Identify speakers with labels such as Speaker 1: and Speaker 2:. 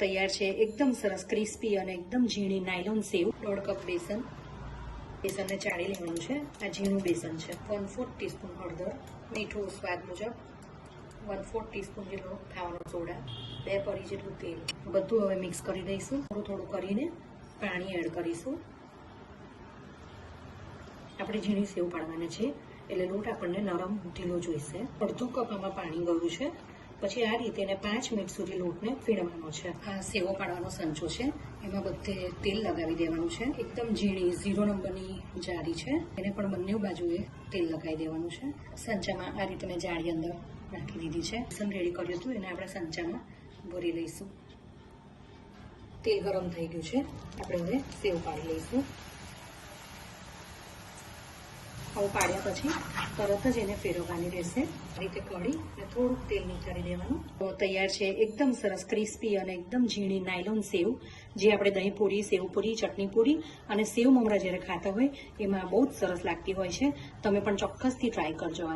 Speaker 1: તૈયાર છે એકદમ સરસ ક્રિસ્પી અને એકદમ ઝીણી નાયલોન સેવ 1.5 કપ બેસન બેસનને ચાળી લેવાનું છે આ ઝીણું બેસન છે 1/4 ટીસ્પૂન હળદર મીઠું સ્વાદ મુજબ 1/4 ટીસ્પૂન જેટલો ખાવાનો સોડા 2 પરી જેટલું તેલ બધું હવે મિક્સ કરી દઈશું થોડું કરીને પાણી એડ કરીશું આપણે ઝીણી સેવ પાડવાના છે એટલે લોટ આપણને નરમ ઢીલો જોઈશે અડધો કપ આમાં પાણી ગયું છે પછી આ રીતે એને 5 મિનિટ સુધી લોટને ફેરવવાનો છે આ સેવો પાડવાનો સંચો છે એમાં બધે તેલ લગાવી દેવાનું છે એકદમ ઝીણી 0 નંબરની જાળી છે એને પણ બંને બાજુએ તેલ લગાવી દેવાનું છે સંચામાં આ રીતે મેં જાળી અંદર નાખી દીધી છે બેસન રેડી કર્યું હતું એને આપણે સંચામાં ભરી લઈશું તેલ ગરમ થઈ ગયું છે આપણે હવે સેવ પાડી લઈશું આવું પાડ્યા પછી તરત જ એને ફેરવવાની રહેશે આ રીતે કઢી અને થોડુંક તેલ નીચાડી દેવાનું તો તૈયાર છે એકદમ સરસ ક્રિસ્પી અને એકદમ ઝીણી નાયલોન સેવ જે આપણે દહીં પૂરી સેવ પૂરી ચટણી પૂરી અને સેવ મમરા જ્યારે ખાતા હોય એમાં બહુ જ સરસ લાગતી હોય છે તમે પણ ચોક્કસથી ટ્રાય કરજો